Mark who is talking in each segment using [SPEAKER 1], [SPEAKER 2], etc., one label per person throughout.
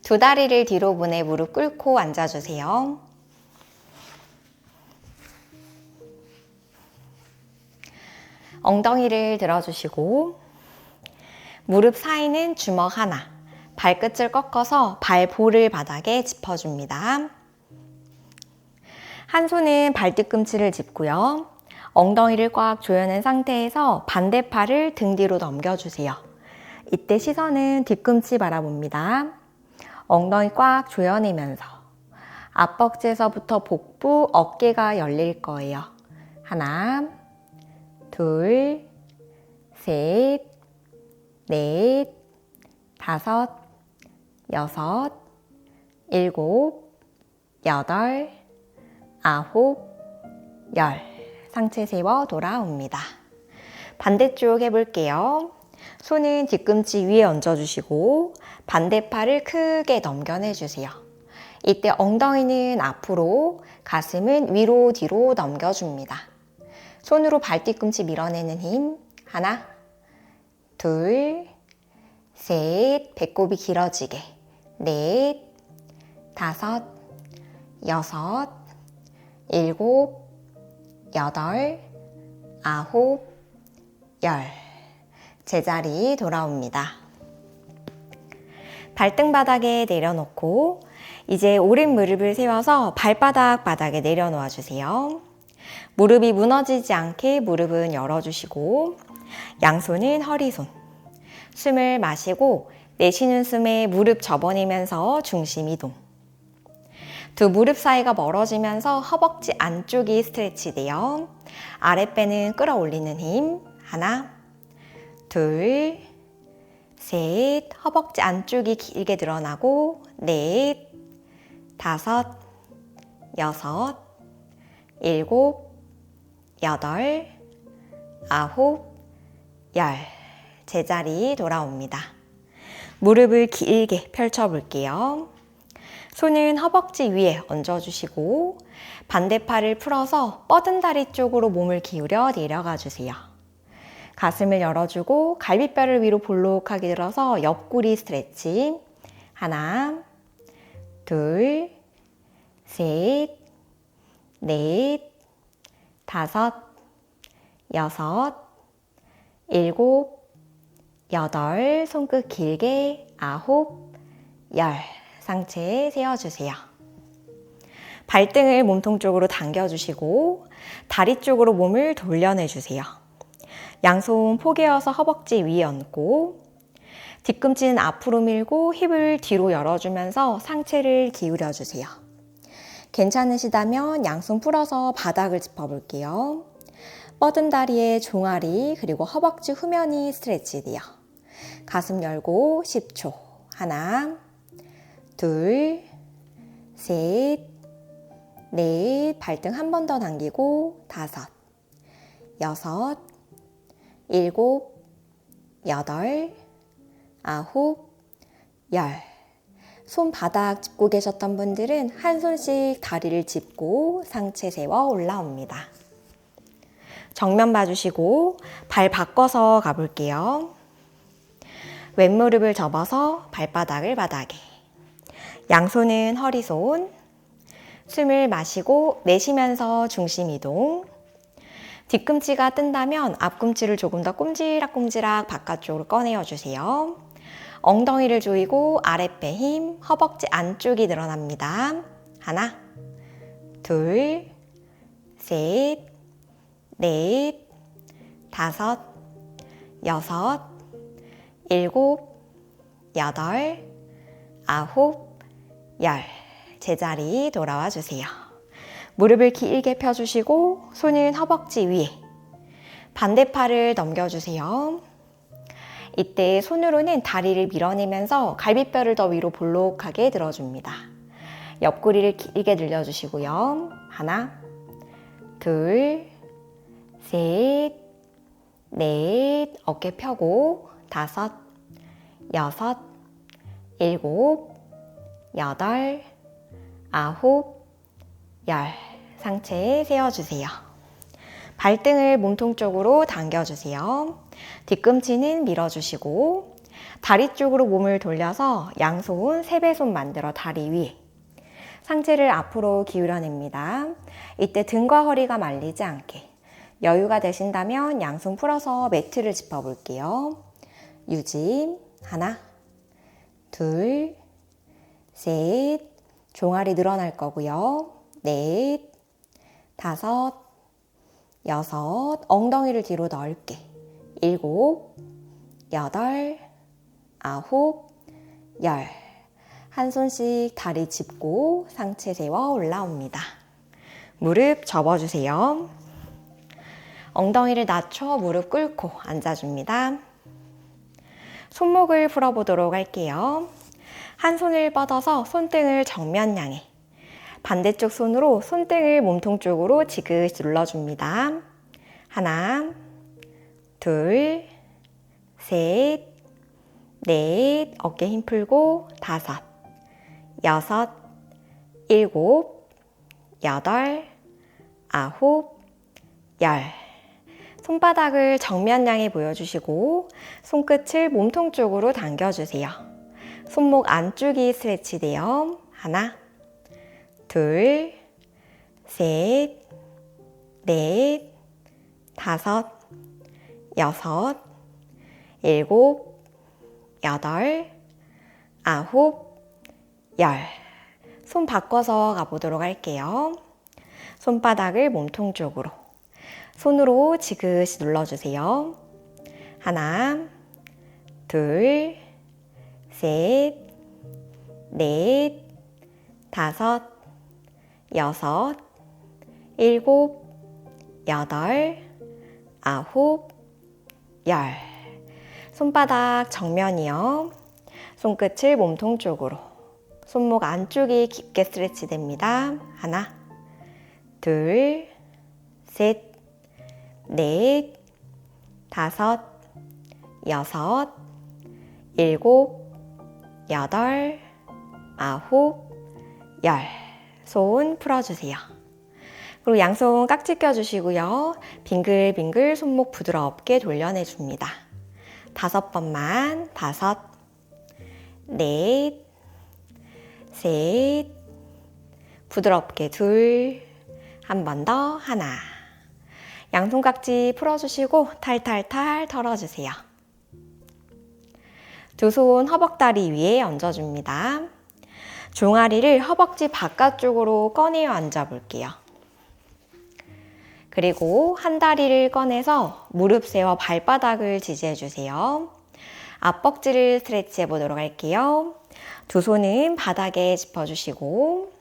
[SPEAKER 1] 두 다리를 뒤로 보내 무릎 꿇고 앉아주세요. 엉덩이를 들어주시고 무릎 사이는 주먹 하나, 발끝을 꺾어서 발볼을 바닥에 짚어줍니다. 한 손은 발뒤꿈치를 짚고요. 엉덩이를 꽉 조여낸 상태에서 반대팔을 등 뒤로 넘겨주세요. 이때 시선은 뒤꿈치 바라봅니다. 엉덩이 꽉 조여내면서 앞벅지에서부터 복부, 어깨가 열릴 거예요. 하나, 둘, 셋, 넷, 다섯, 여섯, 일곱, 여덟, 아홉, 열. 상체 세워 돌아옵니다. 반대쪽 해볼게요. 손은 뒤꿈치 위에 얹어주시고 반대팔을 크게 넘겨내주세요. 이때 엉덩이는 앞으로, 가슴은 위로 뒤로 넘겨줍니다. 손으로 발뒤꿈치 밀어내는 힘. 하나, 둘, 셋, 배꼽이 길어지게. 넷, 다섯, 여섯, 일곱, 여덟, 아홉, 열. 제자리 돌아옵니다. 발등 바닥에 내려놓고 이제 오른 무릎을 세워서 발바닥 바닥에 내려놓아 주세요. 무릎이 무너지지 않게 무릎은 열어주시고 양손은 허리손. 숨을 마시고 내쉬는 숨에 무릎 접어내면서 중심 이동. 두 무릎 사이가 멀어지면서 허벅지 안쪽이 스트레치 돼요. 아랫배는 끌어올리는 힘. 하나, 둘, 셋, 허벅지 안쪽이 길게 늘어나고 넷, 다섯, 여섯, 일곱, 여덟, 아홉, 열. 제자리 돌아옵니다. 무릎을 길게 펼쳐볼게요. 손은 허벅지 위에 얹어주시고 반대팔을 풀어서 뻗은 다리 쪽으로 몸을 기울여 내려가 주세요. 가슴을 열어주고 갈비뼈를 위로 볼록하게 들어서 옆구리 스트레치. 하나, 둘, 셋, 넷, 다섯, 여섯, 일곱, 여덟, 손끝 길게, 아홉, 열. 상체 세워주세요. 발등을 몸통 쪽으로 당겨주시고 다리 쪽으로 몸을 돌려내주세요. 양손 포개어서 허벅지 위에 얹고 뒤꿈치는 앞으로 밀고 힙을 뒤로 열어주면서 상체를 기울여주세요. 괜찮으시다면 양손 풀어서 바닥을 짚어볼게요. 뻗은 다리의 종아리 그리고 허벅지 후면이 스트레치 돼요. 가슴 열고 10초. 하나, 둘, 셋, 넷, 발등 한 번 더 당기고 다섯, 여섯, 일곱, 여덟, 아홉, 열. 손바닥 짚고 계셨던 분들은 한 손씩 다리를 짚고 상체 세워 올라옵니다. 정면 봐주시고 발 바꿔서 가볼게요. 왼무릎을 접어서 발바닥을 바닥에. 양손은 허리손. 숨을 마시고 내쉬면서 중심 이동. 뒤꿈치가 뜬다면 앞꿈치를 조금 더 꼼지락꼼지락 바깥쪽으로 꺼내어주세요. 엉덩이를 조이고 아랫배 힘, 허벅지 안쪽이 늘어납니다. 하나, 둘, 셋, 넷, 다섯, 여섯, 일곱, 여덟, 아홉, 열. 제자리 돌아와 주세요. 무릎을 길게 펴주시고 손은 허벅지 위에. 반대팔을 넘겨주세요. 이때 손으로는 다리를 밀어내면서 갈비뼈를 더 위로 볼록하게 들어줍니다. 옆구리를 길게 늘려주시고요. 하나, 둘, 셋, 넷, 어깨 펴고 다섯, 여섯, 일곱, 여덟, 아홉, 열. 상체 세워주세요. 발등을 몸통 쪽으로 당겨주세요. 뒤꿈치는 밀어주시고 다리 쪽으로 몸을 돌려서 양손 세배손 만들어 다리 위에. 상체를 앞으로 기울여냅니다. 이때 등과 허리가 말리지 않게. 여유가 되신다면 양손 풀어서 매트를 짚어볼게요. 유지. 하나, 둘, 셋. 종아리 늘어날 거고요. 넷, 다섯, 여섯. 엉덩이를 뒤로 넓게. 일곱, 여덟, 아홉, 열. 한 손씩 다리 짚고 상체 세워 올라옵니다. 무릎 접어주세요. 엉덩이를 낮춰 무릎 꿇고 앉아줍니다. 손목을 풀어보도록 할게요. 한 손을 뻗어서 손등을 정면 향해. 반대쪽 손으로 손등을 몸통 쪽으로 지그시 눌러줍니다. 하나, 둘, 셋, 넷, 어깨 힘 풀고 다섯, 여섯, 일곱, 여덟, 아홉, 열. 손바닥을 정면 향해 보여주시고 손끝을 몸통 쪽으로 당겨주세요. 손목 안쪽이 스트레치돼요. 하나, 둘, 셋, 넷, 다섯, 여섯, 일곱, 여덟, 아홉, 열. 손 바꿔서 가보도록 할게요. 손바닥을 몸통 쪽으로. 손으로 지그시 눌러주세요. 하나, 둘, 셋, 넷, 다섯, 여섯, 일곱, 여덟, 아홉, 열. 손바닥 정면이요. 손끝을 몸통 쪽으로. 손목 안쪽이 깊게 스트레치 됩니다. 하나, 둘, 셋, 넷, 다섯, 여섯, 일곱, 여덟, 아홉, 열. 손 풀어주세요. 그리고 양손 깍지 껴주시고요. 빙글빙글 손목 부드럽게 돌려내줍니다. 5번만. 다섯, 넷, 셋, 부드럽게 둘, 한 번 더 하나. 양손 깍지 풀어주시고 탈탈탈 털어주세요. 두 손 허벅다리 위에 얹어줍니다. 종아리를 허벅지 바깥쪽으로 꺼내어 앉아볼게요. 그리고 한 다리를 꺼내서 무릎 세워 발바닥을 지지해주세요. 앞벅지를 스트레치 해보도록 할게요. 두 손은 바닥에 짚어주시고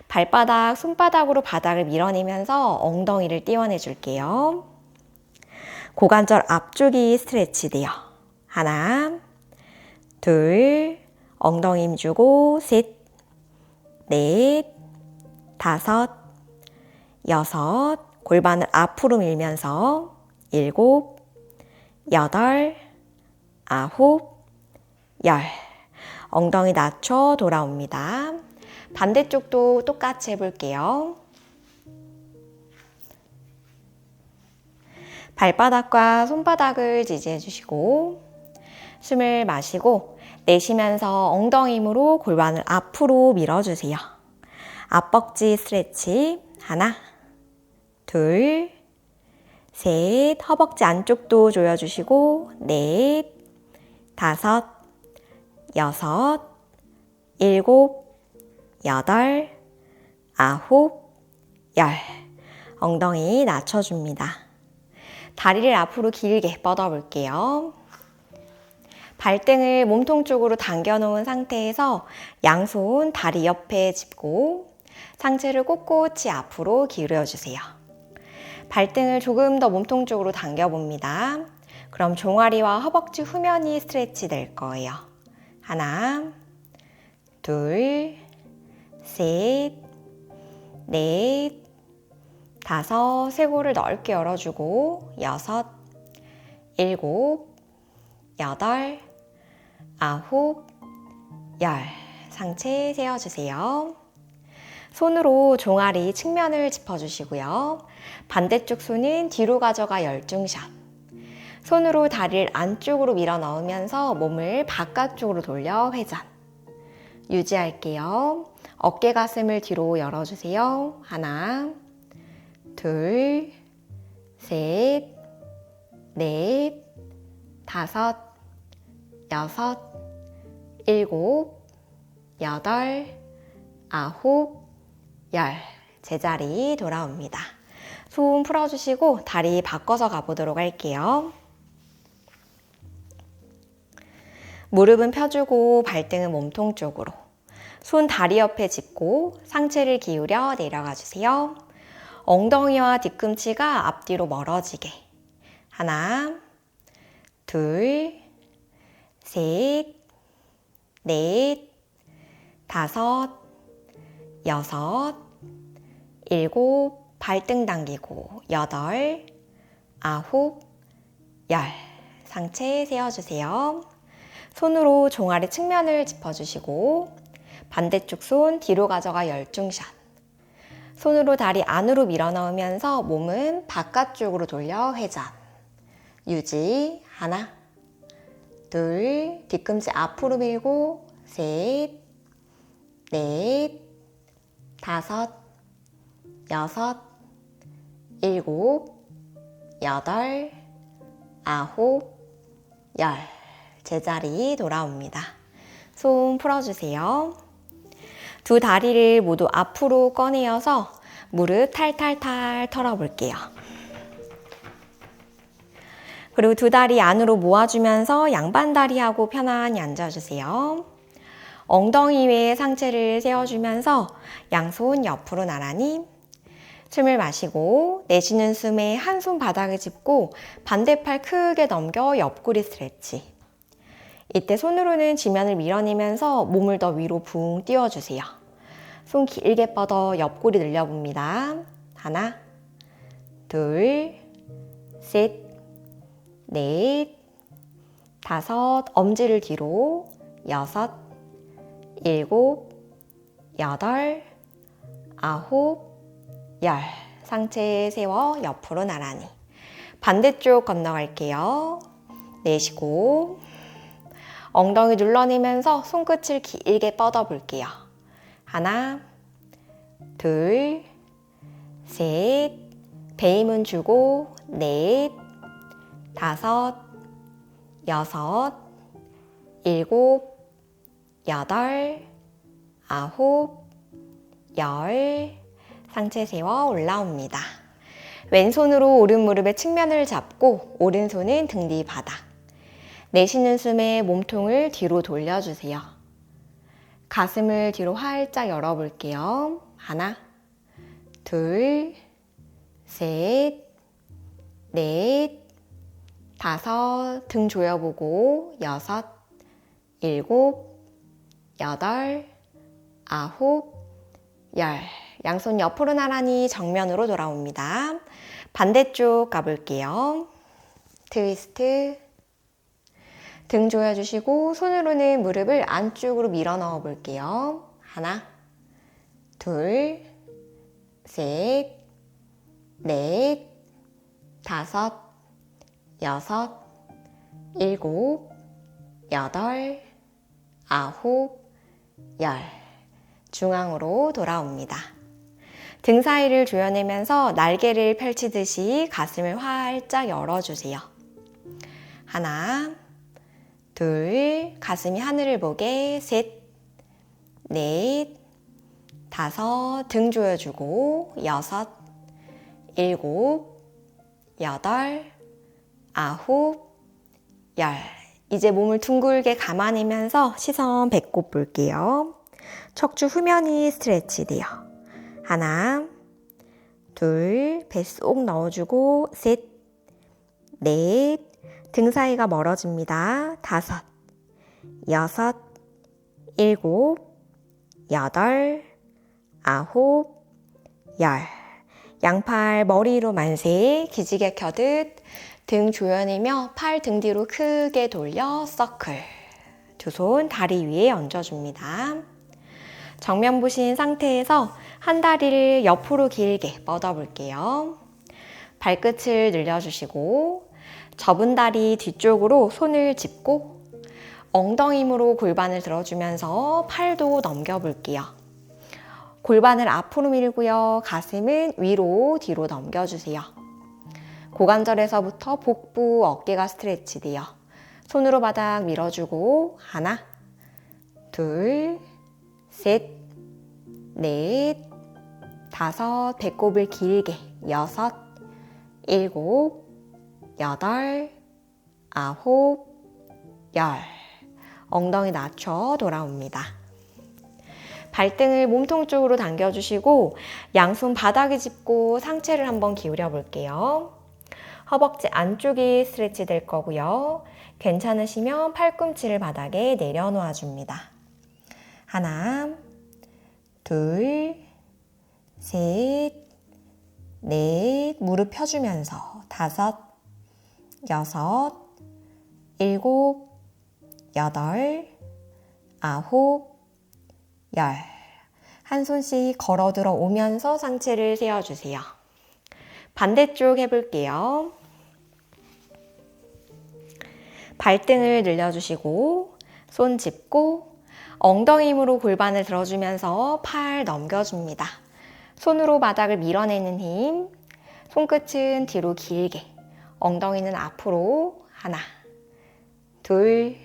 [SPEAKER 1] 발바닥, 손바닥으로 바닥을 밀어내면서 엉덩이를 띄워내줄게요. 고관절 앞쪽이 스트레치 돼요. 하나, 둘, 엉덩이 힘주고 셋, 넷, 다섯, 여섯, 골반을 앞으로 밀면서 일곱, 여덟, 아홉, 열. 엉덩이 낮춰 돌아옵니다. 반대쪽도 똑같이 해볼게요. 발바닥과 손바닥을 지지해 주시고 숨을 마시고 내쉬면서 엉덩이 힘으로 골반을 앞으로 밀어주세요. 앞벅지 스트레치. 하나, 둘, 셋. 허벅지 안쪽도 조여주시고 넷, 다섯, 여섯, 일곱, 여덟, 아홉, 열. 엉덩이 낮춰줍니다. 다리를 앞으로 길게 뻗어볼게요. 발등을 몸통 쪽으로 당겨놓은 상태에서 양손 다리 옆에 짚고 상체를 꼿꼿이 앞으로 기울여주세요. 발등을 조금 더 몸통 쪽으로 당겨봅니다. 그럼 종아리와 허벅지 후면이 스트레치 될 거예요. 하나, 둘, 셋, 넷, 다섯, 쇄골을 넓게 열어주고 여섯, 일곱, 여덟, 아홉, 열. 상체 세워주세요. 손으로 종아리 측면을 짚어주시고요. 반대쪽 손은 뒤로 가져가 열중샷. 손으로 다리를 안쪽으로 밀어 넣으면서 몸을 바깥쪽으로 돌려 회전. 유지할게요. 어깨 가슴을 뒤로 열어주세요. 하나, 둘, 셋, 넷, 다섯, 여섯, 일곱, 여덟, 아홉, 열. 제자리 돌아옵니다. 손 풀어주시고 다리 바꿔서 가보도록 할게요. 무릎은 펴주고 발등은 몸통 쪽으로. 손 다리 옆에 짚고 상체를 기울여 내려가 주세요. 엉덩이와 뒤꿈치가 앞뒤로 멀어지게. 하나, 둘, 셋, 넷, 다섯, 여섯, 일곱, 발등 당기고 여덟, 아홉, 열. 상체 세워주세요. 손으로 종아리 측면을 짚어주시고 반대쪽 손 뒤로 가져가 열중샷. 손으로 다리 안으로 밀어 넣으면서 몸은 바깥쪽으로 돌려 회전. 유지. 하나, 둘, 뒤꿈치 앞으로 밀고 셋, 넷, 다섯, 여섯, 일곱, 여덟, 아홉, 열. 제자리 돌아옵니다. 손 풀어주세요. 두 다리를 모두 앞으로 꺼내어서 무릎 탈탈탈 털어볼게요. 그리고 두 다리 안으로 모아주면서 양반 다리하고 편안히 앉아주세요. 엉덩이 위에 상체를 세워주면서 양손 옆으로 나란히. 숨을 마시고 내쉬는 숨에 한 손 바닥을 짚고 반대팔 크게 넘겨 옆구리 스트레치. 이때 손으로는 지면을 밀어내면서 몸을 더 위로 붕 띄워주세요. 손 길게 뻗어 옆구리 늘려봅니다. 하나, 둘, 셋, 넷, 다섯, 엄지를 뒤로, 여섯, 일곱, 여덟, 아홉, 열. 상체 세워 옆으로 나란히. 반대쪽 건너갈게요. 내쉬고 엉덩이 눌러내면서 손끝을 길게 뻗어볼게요. 하나, 둘, 셋, 배임은 주고 넷, 다섯, 여섯, 일곱, 여덟, 아홉, 열. 상체 세워 올라옵니다. 왼손으로 오른 무릎의 측면을 잡고 오른손은 등 뒤 바닥. 내쉬는 숨에 몸통을 뒤로 돌려주세요. 가슴을 뒤로 활짝 열어볼게요. 하나, 둘, 셋, 넷, 다섯, 등 조여보고 여섯, 일곱, 여덟, 아홉, 열. 양손 옆으로 나란히 정면으로 돌아옵니다. 반대쪽 가볼게요. 트위스트. 등 조여주시고 손으로는 무릎을 안쪽으로 밀어 넣어 볼게요. 하나, 둘, 셋, 넷, 다섯, 여섯, 일곱, 여덟, 아홉, 열. 중앙으로 돌아옵니다. 등 사이를 조여내면서 날개를 펼치듯이 가슴을 활짝 열어주세요. 하나, 둘, 가슴이 하늘을 보게, 셋, 넷, 다섯, 등 조여주고, 여섯, 일곱, 여덟, 아홉, 열. 이제 몸을 둥글게 감아내면서 시선 배꼽 볼게요. 척추 후면이 스트레치 돼요. 하나, 둘, 배 쏙 넣어주고, 셋, 넷, 등 사이가 멀어집니다. 다섯, 여섯, 일곱, 여덟, 아홉, 열. 양팔 머리로 만세, 기지개 켜듯 등 조여내며 팔 등 뒤로 크게 돌려 서클. 두 손 다리 위에 얹어줍니다. 정면 보신 상태에서 한 다리를 옆으로 길게 뻗어볼게요. 발끝을 늘려주시고 접은 다리 뒤쪽으로 손을 짚고 엉덩이 힘으로 골반을 들어주면서 팔도 넘겨볼게요. 골반을 앞으로 밀고요. 가슴은 위로 뒤로 넘겨주세요. 고관절에서부터 복부, 어깨가 스트레치 돼요. 손으로 바닥 밀어주고 하나, 둘, 셋, 넷, 다섯, 배꼽을 길게 여섯, 일곱, 여덟, 아홉, 열. 엉덩이 낮춰 돌아옵니다. 발등을 몸통 쪽으로 당겨주시고 양손 바닥에 짚고 상체를 한번 기울여 볼게요. 허벅지 안쪽이 스트레치 될 거고요. 괜찮으시면 팔꿈치를 바닥에 내려놓아 줍니다. 하나, 둘, 셋, 넷, 무릎 펴주면서 다섯, 여섯, 일곱, 여덟, 아홉, 열. 한 손씩 걸어 들어 오면서 상체를 세워주세요. 반대쪽 해볼게요. 발등을 늘려주시고 손 짚고 엉덩이 힘으로 골반을 들어주면서 팔 넘겨줍니다. 손으로 바닥을 밀어내는 힘, 손끝은 뒤로 길게, 엉덩이는 앞으로 하나, 둘,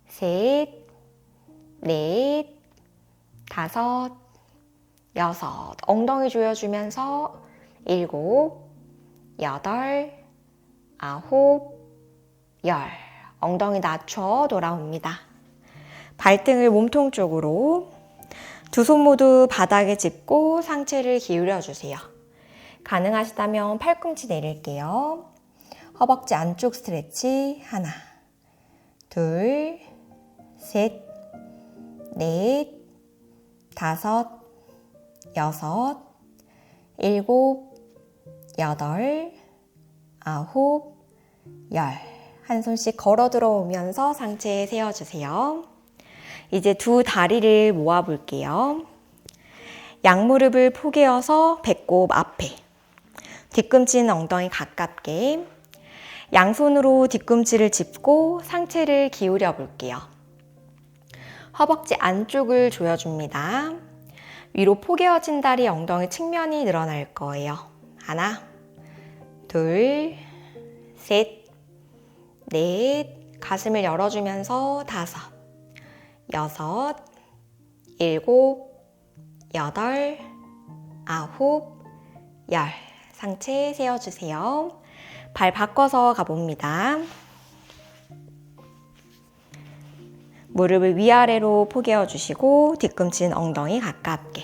[SPEAKER 1] 셋, 넷, 다섯, 여섯, 엉덩이 조여주면서 일곱, 여덟, 아홉, 열. 엉덩이 낮춰 돌아옵니다. 발등을 몸통 쪽으로 두 손 모두 바닥에 짚고 상체를 기울여 주세요. 가능하시다면 팔꿈치 내릴게요. 허벅지 안쪽 스트레치 하나, 둘, 셋, 넷, 다섯, 여섯, 일곱, 여덟, 아홉, 열. 한 손씩 걸어 들어오면서 상체에 세워주세요. 이제 두 다리를 모아 볼게요. 양무릎을 포개어서 배꼽 앞에, 뒤꿈치는 엉덩이 가깝게, 양손으로 뒤꿈치를 짚고 상체를 기울여 볼게요. 허벅지 안쪽을 조여줍니다. 위로 포개어진 다리 엉덩이 측면이 늘어날 거예요. 하나, 둘, 셋, 넷, 가슴을 열어주면서 다섯, 여섯, 일곱, 여덟, 아홉, 열. 상체 세워주세요. 발 바꿔서 가봅니다. 무릎을 위아래로 포개어 주시고 뒤꿈치는 엉덩이 가깝게.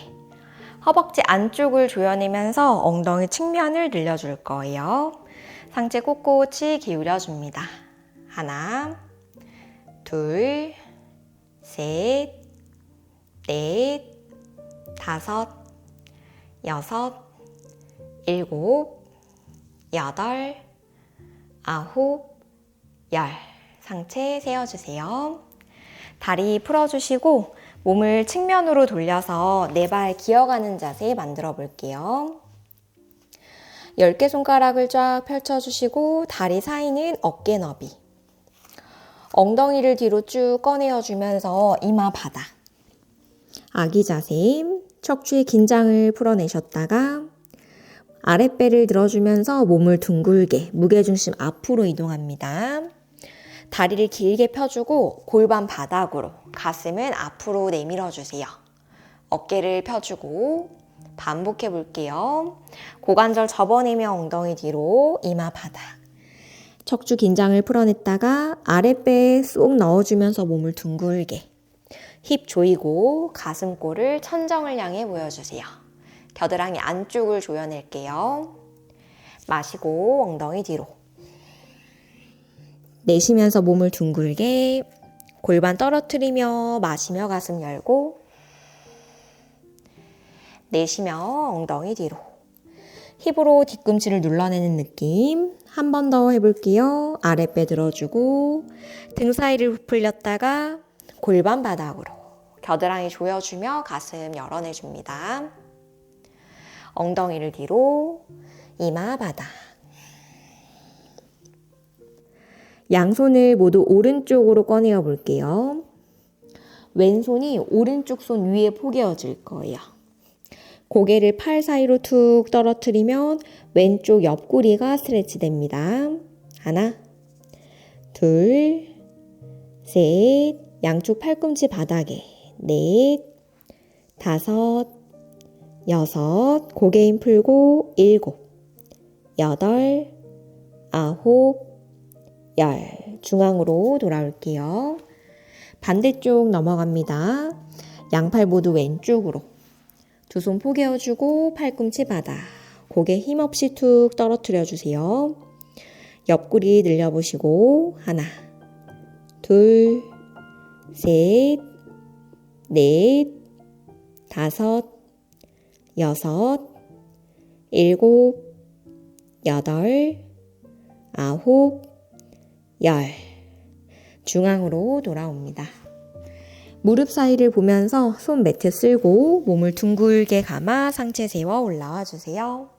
[SPEAKER 1] 허벅지 안쪽을 조여내면서 엉덩이 측면을 늘려줄 거예요. 상체 꼿꼿이 기울여줍니다. 하나, 둘, 셋, 넷, 다섯, 여섯, 일곱, 여덟, 아홉, 열. 상체 세워주세요. 다리 풀어주시고 몸을 측면으로 돌려서 네 발 기어가는 자세 만들어 볼게요. 10개 손가락을 쫙 펼쳐주시고 다리 사이는 어깨 너비. 엉덩이를 뒤로 쭉 꺼내어주면서 이마 바닥. 아기 자세. 척추의 긴장을 풀어내셨다가 아랫배를 들어주면서 몸을 둥글게 무게중심 앞으로 이동합니다. 다리를 길게 펴주고 골반 바닥으로, 가슴은 앞으로 내밀어주세요. 어깨를 펴주고 반복해 볼게요. 고관절 접어내며 엉덩이 뒤로, 이마 바닥. 척추 긴장을 풀어냈다가 아랫배에 쏙 넣어주면서 몸을 둥글게. 힙 조이고 가슴골을 천정을 향해 모여주세요. 겨드랑이 안쪽을 조여낼게요. 마시고 엉덩이 뒤로. 내쉬면서 몸을 둥글게, 골반 떨어뜨리며 마시며 가슴 열고, 내쉬며 엉덩이 뒤로. 힙으로 뒤꿈치를 눌러내는 느낌. 한 번 더 해볼게요. 아랫배 들어주고 등 사이를 부풀렸다가 골반 바닥으로. 겨드랑이 조여주며 가슴 열어내줍니다. 엉덩이를 뒤로, 이마 바닥. 양손을 모두 오른쪽으로 꺼내어 볼게요. 왼손이 오른쪽 손 위에 포개어질 거예요. 고개를 팔 사이로 툭 떨어뜨리면 왼쪽 옆구리가 스트레치 됩니다. 하나, 둘, 셋, 양쪽 팔꿈치 바닥에, 넷, 다섯, 여섯, 고개 힘 풀고, 일곱, 여덟, 아홉, 열. 중앙으로 돌아올게요. 반대쪽 넘어갑니다. 양팔 모두 왼쪽으로. 두 손 포개어주고 팔꿈치 바닥. 고개 힘없이 툭 떨어뜨려 주세요. 옆구리 늘려보시고 하나, 둘, 셋, 넷, 다섯, 여섯, 일곱, 여덟, 아홉, 열. 중앙으로 돌아옵니다. 무릎 사이를 보면서 손 매트 쓸고 몸을 둥글게 감아 상체 세워 올라와 주세요.